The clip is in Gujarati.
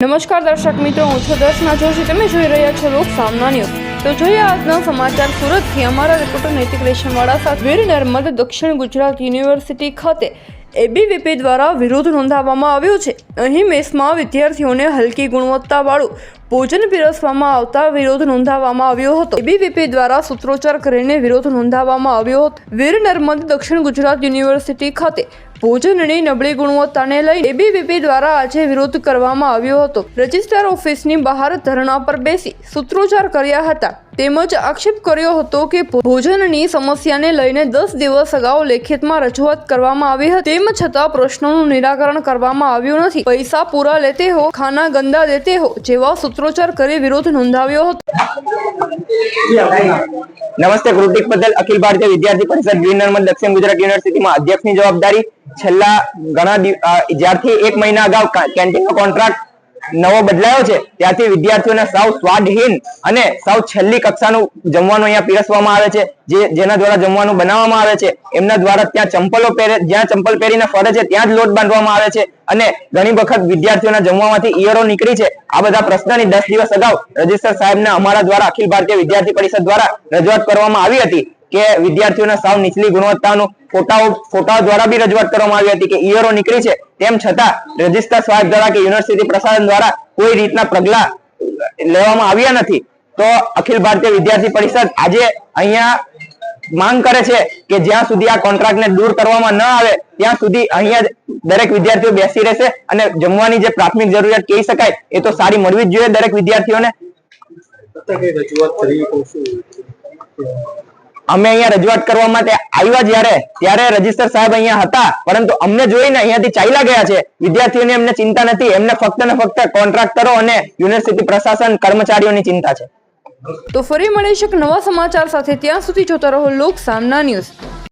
નમસ્કાર દર્શક મિત્રો, હું છું દર્શના જોશી. તમે જોઈ રહ્યા છો લોક સામના ન્યૂઝ. તો જોઈએ આજના સમાચાર સુરતથી. અમારા રિપોર્ટર નૈતિક રેશમવાળા સાથે વીર નર્મદ દક્ષિણ ગુજરાત યુનિવર્સિટી ખાતે એબીવીપી દ્વારા વિરોધ નોંધાવવામાં આવ્યો છે. અહીં મેસમાં વિદ્યાર્થીઓને હલકી ગુણવત્તાવાળું ભોજન પીરસવામાં આવતા વિરોધ નોંધાવવામાં આવ્યો હતો. એબીવીપી દ્વારા સૂત્રોચ્ચાર કરીને વિરોધ નોંધાવવામાં આવ્યો હતો. વીર નર્મદ દક્ષિણ ગુજરાત યુનિવર્સિટી ખાતે ભોજનની નબળી ગુણવત્તાને લઈ એબીવીપી દ્વારા આજે વિરોધ કરવામાં આવ્યો હતો. રજિસ્ટ્રાર ઓફિસની બહાર ધરણા પર બેસી સૂત્રોચ્ચાર કર્યા હતા. તેમજ આક્ષેપ કર્યો હતો કે ભોજનની સમસ્યાને લઈને 10 દિવસ અગાઉ લેખિતમાં રજૂઆત કરવામાં આવી હતી. તેમ છતાં પ્રશ્નોનું નિરાકરણ કરવામાં આવ્યું નથી. પૈસા પૂરા લેતે હો, ખાના ગંદા દેતે હો જેવા સૂત્રોચ્ચાર કરી વિરોધ નોંધાવ્યો હતો. નમસ્તે, કૃતિક પટેલ, અખિલ ભારતીય વિદ્યાર્થી પરિષદ વીર નર્મદ દક્ષિણ ગુજરાત યુનિવર્સિટીમાં અધ્યક્ષની જવાબદારી. છેલ્લા ઘણા જ્યારથી 1 મહિના અગાઉ કેન્ટીનનો કોન્ટ્રાક્ટ નવો બદલાયો છે ત્યારથી વિદ્યાર્થીઓને સાવ સ્વાદહીન અને સાવ છેલ્લી કક્ષાનું જમવાનું અહીંયા પીરસવામાં આવે છે. જેના દ્વારા જમવાનું બનાવવામાં આવે છે એમના દ્વારા ત્યાં ચંપલ પહેરીને ફરે છે ત્યાં જ લોટ બાંધવામાં આવે છે અને ઘણી વખત વિદ્યાર્થીઓના જમવામાંથી ઈયરો નીકળી છે. આ બધા પ્રશ્નની 10 દિવસ અગાઉ રજિસ્ટ્રાર સાહેબને અમારા દ્વારા અખિલ ભારતીય વિદ્યાર્થી પરિષદ દ્વારા રજૂઆત કરવામાં આવી હતી કે વિદ્યાર્થીઓને સાવ નીચલી ગુણવત્તાનું ફોટાઓ દ્વારા બી રજૂઆત કરવામાં આવી હતી કે ઈયરો નીકળી છે. તેમ છતાં રજિસ્ટ્રાર સાહેબ દ્વારા કે યુનિવર્સિટી પ્રશાસન દ્વારા કોઈ રીતના પગલા લેવામાં આવ્યા નથી. તો અખિલ ભારતીય વિદ્યાર્થી પરિષદ આજે અહીંયા માંગ કરે છે કે જ્યાં સુધી આ કોન્ટ્રાક્ટને દૂર કરવામાં ન આવે ત્યાં સુધી અહીંયા દરેક વિદ્યાર્થીઓ બેસી રહેશે અને જમવાની જે પ્રાથમિક જરૂરિયાત કહી શકાય એ તો સારી મળવી જ જોઈએ દરેક વિદ્યાર્થીઓને. અમે અહીંયા રજૂઆત કરવા માટે આવ્યા ત્યારે રજિસ્ટર સાહેબ અહીંયા હતા, પરંતુ અમને જોઈને અહીંયાથી ચાલ્યા ગયા છે. વિદ્યાર્થીઓને એમને ચિંતા નથી, એમને ફક્ત ને ફક્ત કોન્ટ્રાક્ટરો અને યુનિવર્સિટી પ્રશાસન કર્મચારીઓની ચિંતા છે. તો ફરી મળીશું એક નવા સમાચાર સાથે. ત્યાં સુધી જોતા રહો લોક સામના ન્યૂઝ.